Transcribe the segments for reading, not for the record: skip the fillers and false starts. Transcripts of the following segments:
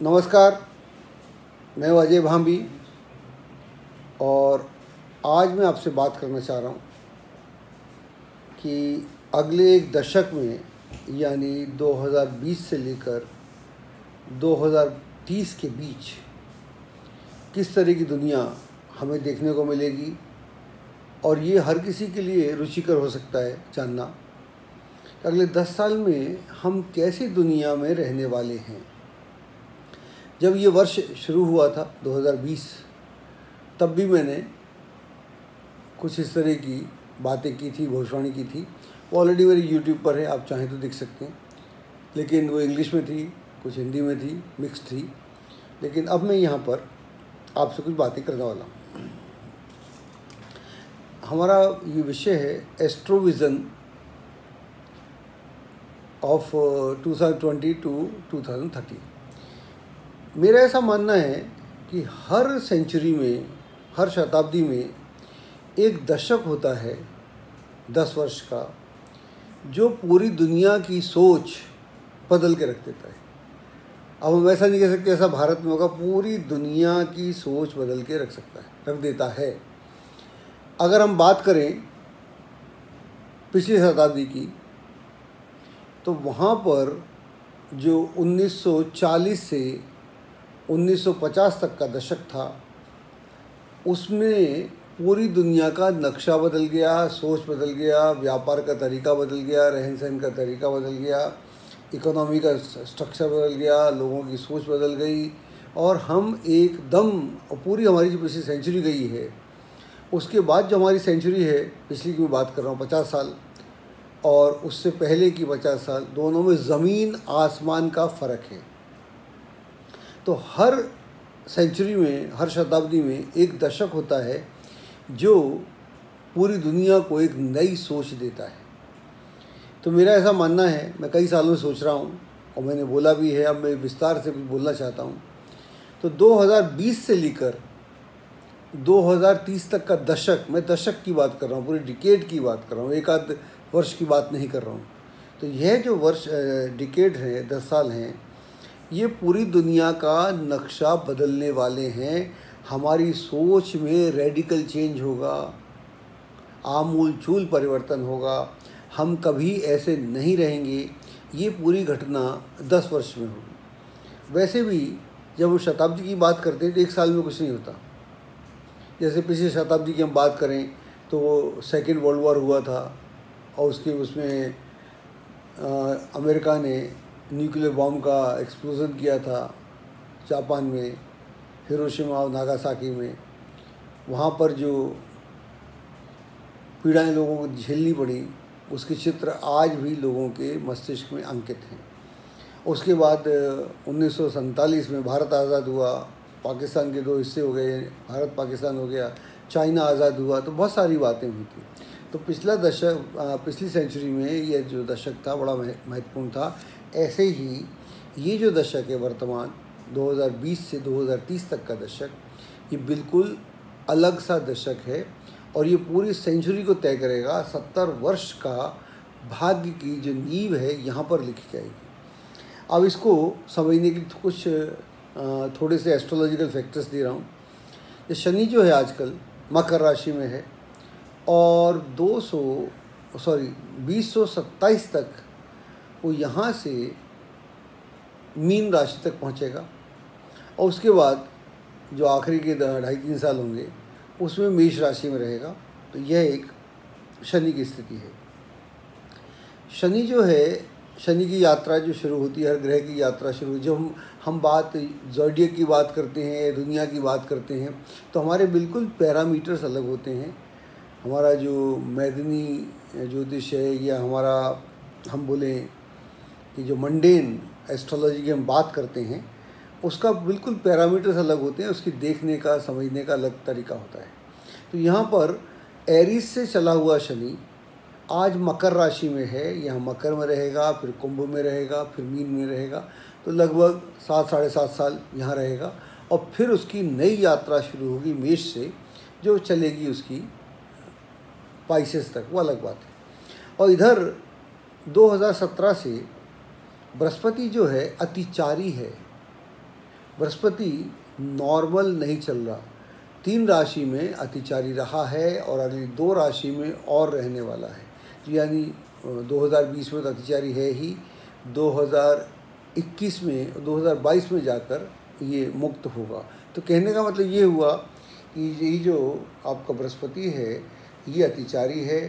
नमस्कार, मैं अजय भांबी और आज मैं आपसे बात करना चाह रहा हूँ कि अगले एक दशक में यानी 2020 से लेकर 2030 के बीच किस तरह की दुनिया हमें देखने को मिलेगी। और ये हर किसी के लिए रुचिकर हो सकता है जानना कि अगले 10 साल में हम कैसी दुनिया में रहने वाले हैं। जब ये वर्ष शुरू हुआ था 2020, तब भी मैंने कुछ इस तरह की बातें की थी, भविष्यवाणी की थी। वो ऑलरेडी मेरे यूट्यूब पर है, आप चाहें तो देख सकते हैं। लेकिन वो इंग्लिश में थी, कुछ हिंदी में थी, मिक्स थी। लेकिन अब मैं यहाँ पर आपसे कुछ बातें करने वाला हूँ। हमारा ये विषय है एस्ट्रोविज़न ऑफ 2020 टू 2030। मेरा ऐसा मानना है कि हर सेंचुरी में, हर शताब्दी में एक दशक होता है 10 वर्ष का, जो पूरी दुनिया की सोच बदल के रख देता है। अब हम ऐसा नहीं कह सकते ऐसा भारत में होगा, पूरी दुनिया की सोच बदल के रख देता है। अगर हम बात करें पिछली शताब्दी की, तो वहाँ पर जो 1940 से 1950 तक का दशक था, उसमें पूरी दुनिया का नक्शा बदल गया, सोच बदल गया, व्यापार का तरीका बदल गया, रहन सहन का तरीका बदल गया, इकोनॉमी का स्ट्रक्चर बदल गया, लोगों की सोच बदल गई। और हम एकदम, पूरी हमारी जो पिछली सेंचुरी गई है, उसके बाद जो हमारी सेंचुरी है, पिछली की मैं बात कर रहा हूँ 50 साल, और उससे पहले की 50 साल, दोनों में ज़मीन आसमान का फ़र्क है। तो हर सेंचुरी में, हर शताब्दी में एक दशक होता है जो पूरी दुनिया को एक नई सोच देता है। तो मेरा ऐसा मानना है, मैं कई सालों से सोच रहा हूँ और मैंने बोला भी है, अब मैं विस्तार से भी बोलना चाहता हूँ। तो 2020 से लेकर 2030 तक का दशक, मैं दशक की बात कर रहा हूँ, पूरी डिकेड की बात कर रहा हूँ, एक आध वर्ष की बात नहीं कर रहा हूँ। तो यह जो वर्ष डिकेड है, 10 साल हैं, ये पूरी दुनिया का नक्शा बदलने वाले हैं। हमारी सोच में रेडिकल चेंज होगा, आमूल-चूल परिवर्तन होगा। हम कभी ऐसे नहीं रहेंगे। ये पूरी घटना 10 वर्ष में होगी। वैसे भी जब हम शताब्दी की बात करते हैं तो एक साल में कुछ नहीं होता। जैसे पिछली शताब्दी की हम बात करें तो वो सेकेंड वर्ल्ड वॉर हुआ था और उसमें अमेरिका ने न्यूक्लियर बॉम्ब का एक्सप्लोज़न किया था जापान में, हिरोशिमा और नागासाकी में। वहाँ पर जो पीड़ाएं लोगों को झेलनी पड़ी, उसके चित्र आज भी लोगों के मस्तिष्क में अंकित हैं। उसके बाद 1947 में भारत आज़ाद हुआ, पाकिस्तान के 2 हिस्से हो गए, भारत पाकिस्तान हो गया, चाइना आज़ाद हुआ। तो बहुत सारी बातें हुई थी। तो पिछली सेंचुरी में यह जो दशक था बड़ा महत्वपूर्ण था। ऐसे ही ये जो दशक है वर्तमान 2020 से 2030 तक का दशक, ये बिल्कुल अलग सा दशक है और ये पूरी सेंचुरी को तय करेगा। 70 वर्ष का भाग्य की जो नींव है यहाँ पर लिखी जाएगी। अब इसको समझने के लिए कुछ थोड़े से एस्ट्रोलॉजिकल फैक्टर्स दे रहा हूँ। ये शनि जो है आजकल मकर राशि में है और 2027 तक वो यहाँ से मीन राशि तक पहुँचेगा और उसके बाद जो आखिरी के 2.5-3 साल होंगे उसमें मेष राशि में रहेगा। तो यह एक शनि की स्थिति है। शनि जो है, शनि की यात्रा जो शुरू होती है, हर ग्रह की यात्रा शुरू, जब हम बात ज़ोडिएक की बात करते हैं, दुनिया की बात करते हैं, तो हमारे बिल्कुल पैरामीटर्स अलग होते हैं। हमारा जो मैदनी ज्योतिष है या हमारा, हम बोलें कि जो मंडेन एस्ट्रोलॉजी की हम बात करते हैं, उसका बिल्कुल पैरामीटर्स अलग होते हैं। उसकी देखने का, समझने का अलग तरीका होता है। तो यहाँ पर एरीज से चला हुआ शनि आज मकर राशि में है। यहाँ मकर में रहेगा, फिर कुंभ में रहेगा, फिर मीन में रहेगा। तो लगभग 7-7.5 साल यहाँ रहेगा और फिर उसकी नई यात्रा शुरू होगी मेष से, जो चलेगी उसकी पाइसेस तक, वो अलग बात है। और इधर 2017 से बृहस्पति जो है अतिचारी है, बृहस्पति नॉर्मल नहीं चल रहा, 3 राशि में अतिचारी रहा है और अगली 2 राशि में और रहने वाला है। तो यानी 2020 में तो अतिचारी है ही, 2021 में 2022 में जाकर ये मुक्त होगा। तो कहने का मतलब ये हुआ कि ये जो आपका बृहस्पति है ये अतिचारी है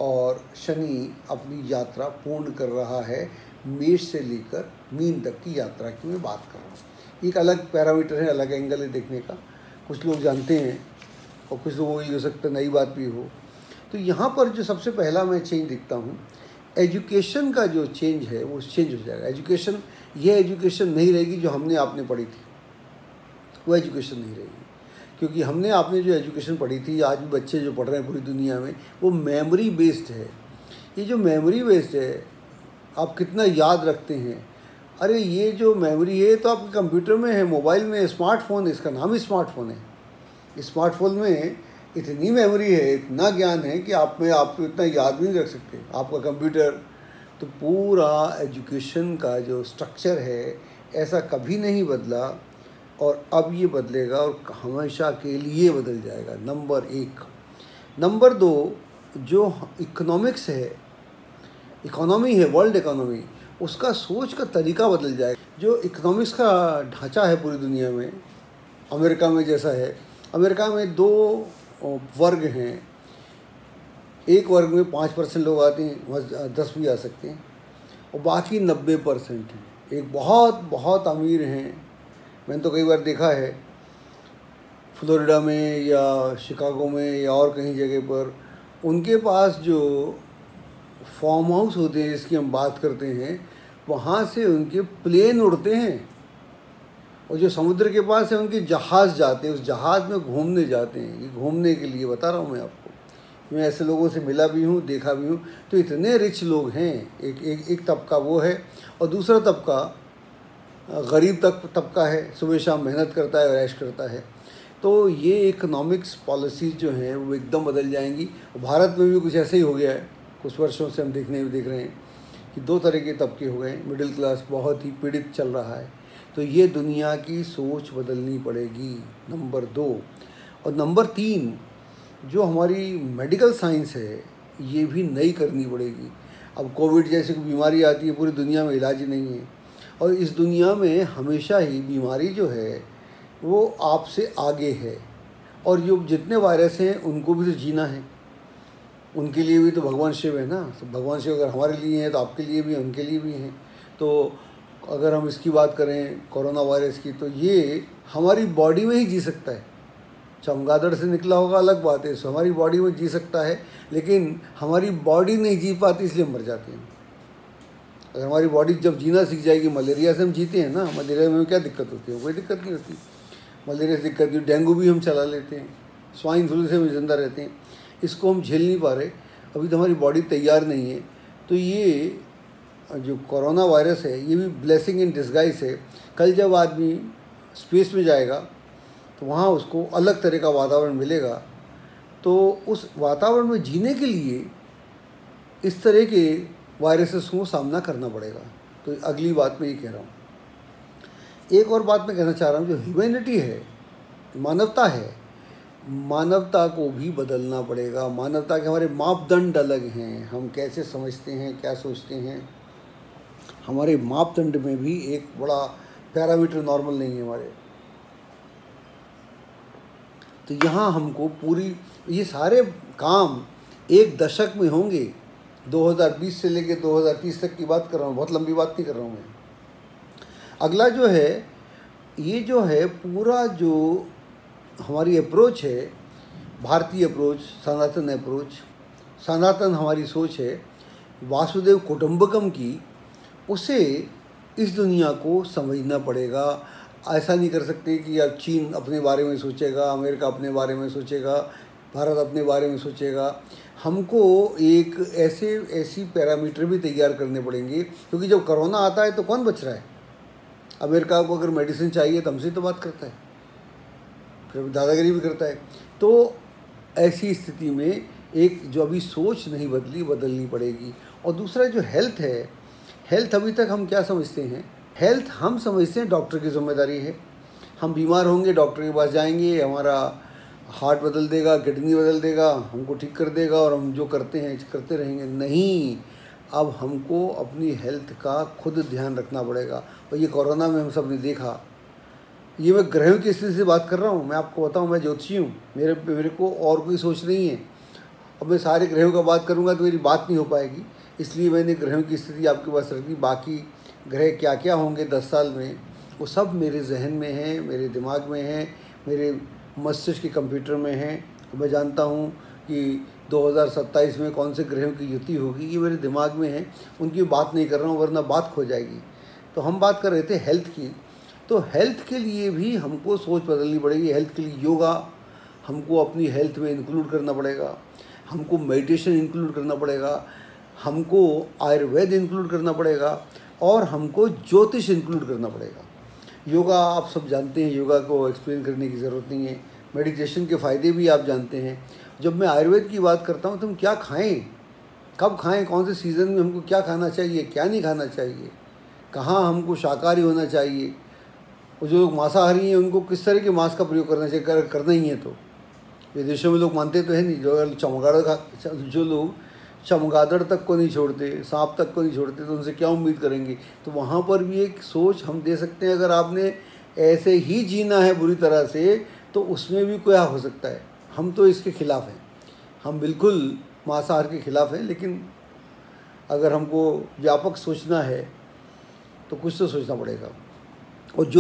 और शनि अपनी यात्रा पूर्ण कर रहा है, मेष से लेकर मीन तक की यात्रा की मैं बात कर रहा हूँ। एक अलग पैरामीटर है, अलग एंगल है देखने का, कुछ लोग जानते हैं और कुछ लोगों को हो सकता है नई बात भी हो। तो यहाँ पर जो सबसे पहला मैं चेंज दिखता हूँ, एजुकेशन का जो चेंज है वो चेंज हो जाएगा। एजुकेशन, ये एजुकेशन नहीं रहेगी जो हमने आपने पढ़ी थी, वो एजुकेशन नहीं रहेगी, क्योंकि हमने आपने जो एजुकेशन पढ़ी थी, आज भी बच्चे जो पढ़ रहे हैं पूरी दुनिया में, वो मेमोरी बेस्ड है। ये जो मेमोरी बेस्ड है, आप कितना याद रखते हैं, अरे ये जो मेमोरी है तो आपके कंप्यूटर में है, मोबाइल में, स्मार्टफोन है, इसका नाम ही स्मार्टफोन है। स्मार्टफोन में इतनी मेमोरी है, इतना ज्ञान है कि आपको इतना याद भी नहीं रख सकते आपका कंप्यूटर। तो पूरा एजुकेशन का जो स्ट्रक्चर है ऐसा कभी नहीं बदला और अब ये बदलेगा और हमेशा के लिए बदल जाएगा, नंबर 1। नंबर 2, जो इकोनॉमिक्स है, इकोनॉमी है, वर्ल्ड इकोनॉमी, उसका सोच का तरीका बदल जाएगा। जो इकोनॉमिक्स का ढांचा है पूरी दुनिया में, अमेरिका में जैसा है, अमेरिका में 2 वर्ग हैं, एक वर्ग में 5% लोग आते हैं, 10 भी आ सकते हैं, और बाकी 90% हैं। एक बहुत बहुत अमीर हैं, मैंने तो कई बार देखा है फ्लोरिडा में या शिकागो में या और कहीं जगह पर, उनके पास जो फार्म हाउस होते हैं जिसकी हम बात करते हैं, वहाँ से उनके प्लेन उड़ते हैं, और जो समुद्र के पास है उनके जहाज़ जाते हैं, उस जहाज़ में घूमने जाते हैं। ये घूमने के लिए बता रहा हूँ मैं आपको, मैं ऐसे लोगों से मिला भी हूँ, देखा भी हूँ। तो इतने रिच लोग हैं। एक तबका वो है, और दूसरा तबका गरीब तबका है, सुबह शाम मेहनत करता है और ऐश करता है। तो ये इकोनॉमिक्स पॉलिसीज़ जो हैं वो एकदम बदल जाएंगी। भारत में भी कुछ ऐसे ही हो गया है, कुछ वर्षों से हम देख रहे हैं कि 2 तरह के तबके हो गए। मिडिल क्लास बहुत ही पीड़ित चल रहा है। तो ये दुनिया की सोच बदलनी पड़ेगी, नंबर 2। और नंबर 3, जो हमारी मेडिकल साइंस है ये भी नई करनी पड़ेगी। अब कोविड जैसी बीमारी आती है, पूरी दुनिया में इलाज ही नहीं है, और इस दुनिया में हमेशा ही बीमारी जो है वो आपसे आगे है, और जो जितने वायरस हैं उनको भी तो जीना है, उनके लिए भी तो भगवान शिव है ना। तो भगवान शिव अगर हमारे लिए हैं तो आपके लिए भी हैं, उनके लिए भी हैं। तो अगर हम इसकी बात करें कोरोना वायरस की, तो ये हमारी बॉडी में ही जी सकता है। चमगादड़ से निकला होगा अलग बात है, सो हमारी बॉडी में जी सकता है, लेकिन हमारी बॉडी नहीं जी पाती इसलिए हम मर जाते हैं। अगर हमारी बॉडी जब जीना सीख जाएगी, मलेरिया से हम जीते हैं ना, मलेरिया में क्या दिक्कत होती है? कोई दिक्कत नहीं होती। मलेरिया से दिक्कत नहीं, डेंगू भी हम चला लेते हैं, स्वाइन फ्लू से हम जिंदा रहते हैं। इसको हम झेल नहीं पा रहे, अभी तो हमारी बॉडी तैयार नहीं है। तो ये जो कोरोना वायरस है ये भी ब्लेसिंग इन डिस्गाइज है। कल जब आदमी स्पेस में जाएगा तो वहाँ उसको अलग तरह का वातावरण मिलेगा, तो उस वातावरण में जीने के लिए इस तरह के वायरसेस को सामना करना पड़ेगा। तो अगली बात मैं ये कह रहा हूँ। एक और बात मैं कहना चाह रहा हूँ, जो ह्यूमैनिटी है, मानवता है, मानवता को भी बदलना पड़ेगा। मानवता के हमारे मापदंड अलग हैं, हम कैसे समझते हैं, क्या सोचते हैं, हमारे मापदंड में भी एक बड़ा पैरामीटर नॉर्मल नहीं है हमारे। तो यहाँ हमको पूरी ये सारे काम 1 दशक में होंगे। 2020 से लेकर 2030 तक की बात कर रहा हूँ, बहुत लंबी बात नहीं कर रहा हूँ मैं। अगला जो है, ये जो है पूरा जो हमारी अप्रोच है, भारतीय अप्रोच, सनातन अप्रोच, सनातन हमारी सोच है वासुदेव कुटुंबकम की, उसे इस दुनिया को समझना पड़ेगा। ऐसा नहीं कर सकते कि अब चीन अपने बारे में सोचेगा, अमेरिका अपने बारे में सोचेगा, भारत अपने बारे में सोचेगा। हमको एक ऐसी पैरामीटर भी तैयार करने पड़ेंगे, क्योंकि जब कोरोना आता है तो कौन बच रहा है? अमेरिका को अगर मेडिसिन चाहिए तो हमसे तो बात करता है, फिर दादागिरी भी करता है। तो ऐसी स्थिति में एक जो अभी सोच नहीं बदलनी पड़ेगी। और दूसरा जो हेल्थ है, हेल्थ अभी तक हम क्या समझते हैं? हेल्थ हम समझते हैं डॉक्टर की जिम्मेदारी है, हम बीमार होंगे, डॉक्टर के पास जाएंगे, हमारा हार्ट बदल देगा, किडनी बदल देगा, हमको ठीक कर देगा और हम जो करते हैं करते रहेंगे। नहीं, अब हमको अपनी हेल्थ का खुद ध्यान रखना पड़ेगा। और ये कोरोना में हम सब ने देखा, ये मैं ग्रहों की स्थिति से बात कर रहा हूँ। मैं आपको बताऊँ, मैं ज्योतिषी हूँ, मेरे को और कोई सोच नहीं है। अब मैं सारे ग्रहों का बात करूँगा तो मेरी बात नहीं हो पाएगी, इसलिए मैंने ग्रहों की स्थिति आपके पास रख दी। बाकी ग्रह क्या क्या होंगे 10 साल में, वो सब मेरे जहन में है, मेरे दिमाग में है, मेरे मस्तिष्क के कंप्यूटर में है। मैं जानता हूँ कि 2027 में कौन से ग्रहों की युति होगी, ये मेरे दिमाग में है। उनकी बात नहीं कर रहा हूँ, वरना बात खो जाएगी। तो हम बात कर रहे थे हेल्थ की। तो हेल्थ के लिए भी हमको सोच बदलनी पड़ेगी। हेल्थ के लिए योगा हमको अपनी हेल्थ में इंक्लूड करना पड़ेगा, हमको मेडिटेशन इंक्लूड करना पड़ेगा, हमको आयुर्वेद इंक्लूड करना पड़ेगा, और हमको ज्योतिष इंक्लूड करना पड़ेगा। योगा आप सब जानते हैं, योगा को एक्सप्लेन करने की ज़रूरत नहीं है। मेडिटेशन के फ़ायदे भी आप जानते हैं। जब मैं आयुर्वेद की बात करता हूँ तो हम क्या खाएं, कब खाएं, कौन से सीज़न में हमको क्या खाना चाहिए, क्या नहीं खाना चाहिए, कहाँ हमको शाकाहारी होना चाहिए, और जो लोग मांसाहारी हैं उनको किस तरह के मांस का प्रयोग करना चाहिए, करना ही है। तो विदेशों में लोग मानते तो है नहीं, जो लोग चमगादड़ तक को नहीं छोड़ते, सांप तक को नहीं छोड़ते, तो उनसे क्या उम्मीद करेंगे। तो वहाँ पर भी एक सोच हम दे सकते हैं। अगर आपने ऐसे ही जीना है बुरी तरह से, तो उसमें भी क्या हो सकता है। हम तो इसके खिलाफ़ हैं, हम बिल्कुल मांसाहार के खिलाफ़ हैं। लेकिन अगर हमको व्यापक सोचना है तो कुछ तो सोचना पड़ेगा। और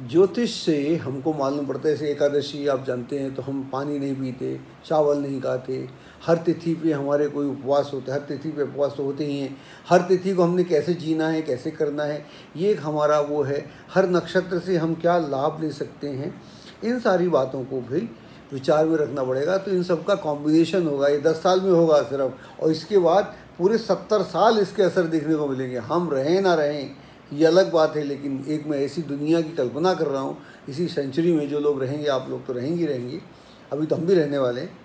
ज्योतिष से हमको मालूम पड़ता है, जैसे एकादशी आप जानते हैं, तो हम पानी नहीं पीते, चावल नहीं खाते, हर तिथि पे हमारे कोई उपवास होता है, हर तिथि पे उपवास तो होते ही हैं। हर तिथि को हमने कैसे जीना है, कैसे करना है, ये एक हमारा वो है। हर नक्षत्र से हम क्या लाभ ले सकते हैं, इन सारी बातों को भी विचार में रखना पड़ेगा। तो इन सब का कॉम्बिनेशन होगा। ये 10 साल में होगा सिर्फ, और इसके बाद पूरे 70 साल इसके असर देखने को मिलेंगे। हम रहें ना रहें ये अलग बात है, लेकिन एक मैं ऐसी दुनिया की कल्पना कर रहा हूँ, इसी सेंचुरी में जो लोग रहेंगे, आप लोग तो रहेंगे रहेंगे, अभी तो हम भी रहने वाले हैं।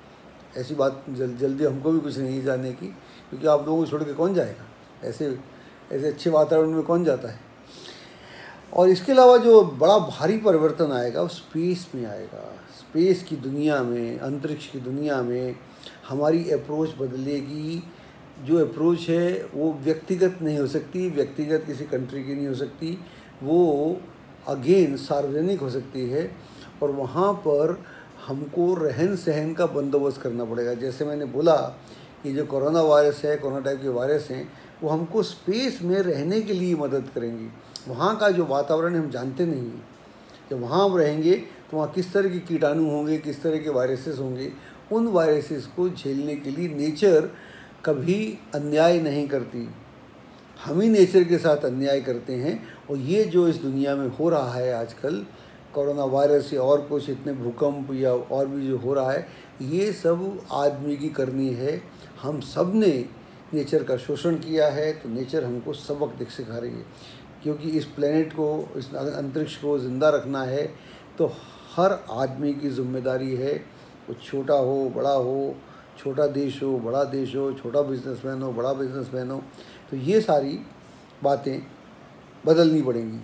ऐसी बात जल्दी हमको भी कुछ नहीं जाने की, क्योंकि आप लोगों को छोड़ के कौन जाएगा, ऐसे अच्छे वातावरण में कौन जाता है। और इसके अलावा जो बड़ा भारी परिवर्तन आएगा वो स्पेस में आएगा। स्पेस की दुनिया में, अंतरिक्ष की दुनिया में हमारी अप्रोच बदलेगी। जो अप्रोच है वो व्यक्तिगत नहीं हो सकती, व्यक्तिगत किसी कंट्री की नहीं हो सकती, वो अगेन सार्वजनिक हो सकती है। और वहाँ पर हमको रहन सहन का बंदोबस्त करना पड़ेगा। जैसे मैंने बोला कि जो कोरोना वायरस है, कोरोना टाइप के वायरस हैं, वो हमको स्पेस में रहने के लिए मदद करेंगी। वहाँ का जो वातावरण हम जानते नहीं हैं, जब वहाँ हम रहेंगे तो वहाँ किस तरह के कीटाणु होंगे, किस तरह के वायरसेस होंगे, उन वायरसेस को झेलने के लिए नेचर कभी अन्याय नहीं करती। हम ही नेचर के साथ अन्याय करते हैं। और ये जो इस दुनिया में हो रहा है आजकल, कोरोना वायरस या और कुछ इतने भूकंप या और भी जो हो रहा है, ये सब आदमी की करनी है। हम सब ने नेचर का शोषण किया है, तो नेचर हमको सबक सिखा रही है। क्योंकि इस प्लेनेट को, इस अंतरिक्ष को ज़िंदा रखना है, तो हर आदमी की जिम्मेदारी है। वो छोटा हो, बड़ा हो, छोटा देश हो, बड़ा देश हो, छोटा बिजनेसमैन हो, बड़ा बिजनेसमैन हो, तो ये सारी बातें बदलनी पड़ेंगी।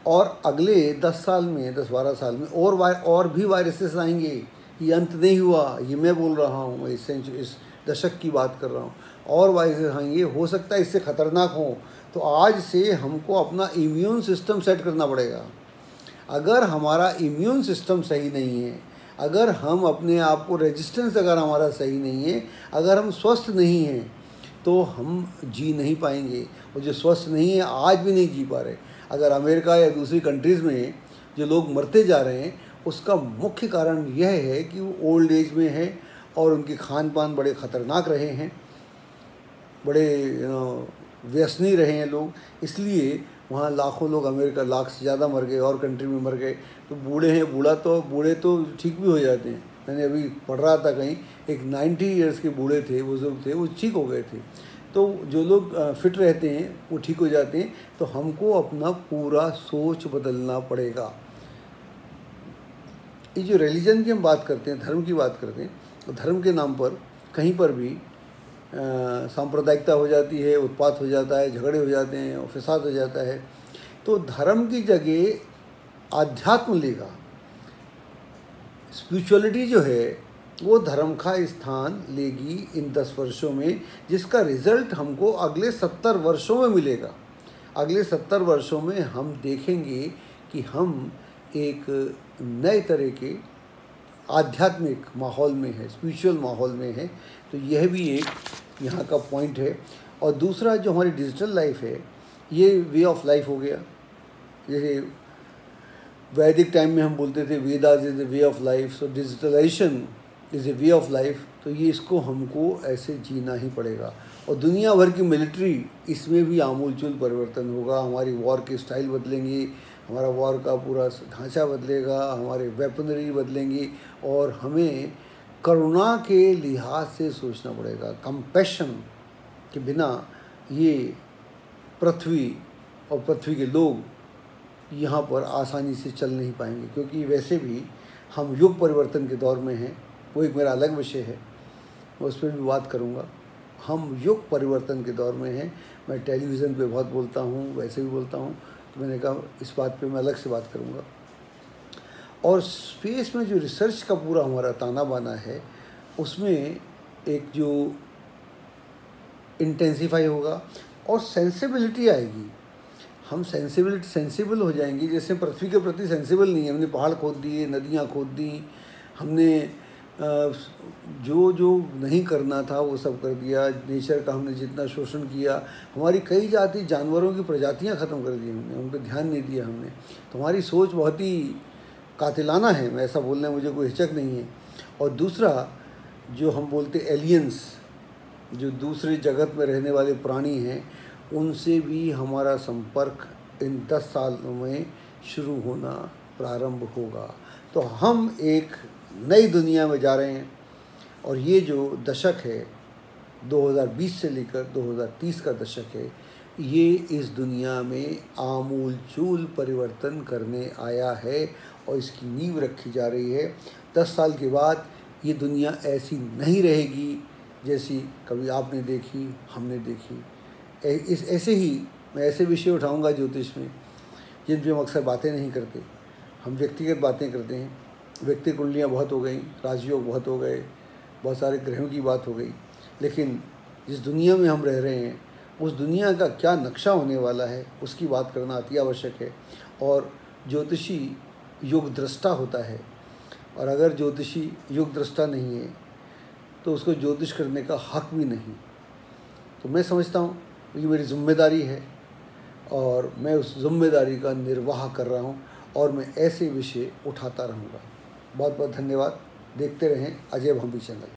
और अगले 10 साल में, 10-12 साल में और भी वायरसेस आएंगे। ये अंत नहीं हुआ, ये मैं बोल रहा हूँ, मैं इस दशक की बात कर रहा हूँ। और वायरसेस आएंगे, हो सकता है इससे ख़तरनाक हो। तो आज से हमको अपना इम्यून सिस्टम सेट करना पड़ेगा। अगर हमारा इम्यून सिस्टम सही नहीं है, अगर हम अपने आप को रेजिस्टेंस अगर हमारा सही नहीं है, अगर हम स्वस्थ नहीं हैं, तो हम जी नहीं पाएंगे। और जो स्वस्थ नहीं है आज भी नहीं जी पा रहे। अगर अमेरिका या दूसरी कंट्रीज़ में जो लोग मरते जा रहे हैं, उसका मुख्य कारण यह है कि वो ओल्ड एज में है और उनके खान पान बड़े ख़तरनाक रहे हैं, बड़े व्यसनी रहे हैं लोग, इसलिए वहाँ लाखों लोग, अमेरिका लाख से ज़्यादा मर गए, और कंट्री में मर गए। तो बूढ़े हैं, बूढ़े तो ठीक भी हो जाते हैं। मैंने अभी पढ़ रहा था कहीं, एक 90 ईयर्स के बूढ़े थे, बुजुर्ग थे, वो ठीक हो गए थे। तो जो लोग फिट रहते हैं वो ठीक हो जाते हैं। तो हमको अपना पूरा सोच बदलना पड़ेगा। ये जो रिलीजन की हम बात करते हैं, धर्म की बात करते हैं, तो धर्म के नाम पर कहीं पर भी सांप्रदायिकता हो जाती है, उत्पात हो जाता है, झगड़े हो जाते हैं और फसाद हो जाता है। तो धर्म की जगह आध्यात्म लेगा। स्पिरिचुअलिटी जो है वो धर्म का स्थान लेगी इन 10 वर्षों में, जिसका रिजल्ट हमको अगले 70 वर्षों में मिलेगा। अगले 70 वर्षों में हम देखेंगे कि हम एक नए तरह के आध्यात्मिक माहौल में है, स्पिरिचुअल माहौल में है। तो यह भी एक यहाँ का पॉइंट है। और दूसरा जो हमारी डिजिटल लाइफ है, ये वे ऑफ लाइफ हो गया। जैसे वैदिक टाइम में हम बोलते थे Vedas is the way of life, so digitalization is a way of life. तो ये इसको हमको ऐसे जीना ही पड़ेगा। और दुनिया भर की मिलिट्री, इसमें भी आमूलचूल परिवर्तन होगा। हमारी वॉर के स्टाइल बदलेंगे, हमारा वॉर का पूरा ढांचा बदलेगा, हमारे वेपनरी बदलेंगी, और हमें करुणा के लिहाज से सोचना पड़ेगा। कंपैशन के बिना ये पृथ्वी और पृथ्वी के लोग यहाँ पर आसानी से चल नहीं पाएंगे, क्योंकि वैसे भी हम युग परिवर्तन के दौर में हैं। वो एक मेरा अलग विषय है, मैं उस पर भी बात करूँगा। हम युग परिवर्तन के दौर में हैं। मैं टेलीविज़न पे बहुत बोलता हूँ, वैसे भी बोलता हूँ, तो मैंने कहा इस बात पे मैं अलग से बात करूँगा। और स्पेस में जो रिसर्च का पूरा हमारा ताना बाना है, उसमें एक जो इंटेंसिफाई होगा और सेंसिबिलिटी आएगी। हम सेंसिबल हो जाएंगे। जैसे पृथ्वी के प्रति सेंसिबल नहीं है, हमने पहाड़ खोद दिए, नदियाँ खोद दी, हमने जो नहीं करना था वो सब कर दिया। नेचर का हमने जितना शोषण किया, हमारी कई जाति जानवरों की प्रजातियां ख़त्म कर दी हमने, उन पर ध्यान नहीं दिया हमने। तो हमारी सोच बहुत ही कातिलाना है, मैं ऐसा बोलने में मुझे कोई हिचक नहीं है। और दूसरा जो हम बोलते एलियंस, जो दूसरे जगत में रहने वाले प्राणी हैं, उनसे भी हमारा संपर्क इन 10 सालों में शुरू होना प्रारंभ होगा। तो हम एक नई दुनिया में जा रहे हैं। और ये जो दशक है 2020 से लेकर 2030 का दशक है, ये इस दुनिया में आमूलचूल परिवर्तन करने आया है और इसकी नींव रखी जा रही है। 10 साल के बाद ये दुनिया ऐसी नहीं रहेगी जैसी कभी आपने देखी, हमने देखी। ऐसे ही मैं ऐसे विषय उठाऊंगा ज्योतिष में जिन पे हम अक्सर बातें नहीं करते। हम व्यक्तिगत बातें करते हैं, व्यक्ति कुंडलियाँ बहुत हो गई, राजयोग बहुत हो गए, बहुत सारे ग्रहों की बात हो गई। लेकिन जिस दुनिया में हम रह रहे हैं, उस दुनिया का क्या नक्शा होने वाला है, उसकी बात करना अति आवश्यक है। और ज्योतिषी युग दृष्टा होता है, और अगर ज्योतिषी युग दृष्टा नहीं है तो उसको ज्योतिष करने का हक भी नहीं। तो मैं समझता हूँ ये मेरी जिम्मेदारी है और मैं उस जिम्मेदारी का निर्वाह कर रहा हूँ, और मैं ऐसे विषय उठाता रहूँगा। बहुत बहुत धन्यवाद। देखते रहें अजय भांभी चैनल।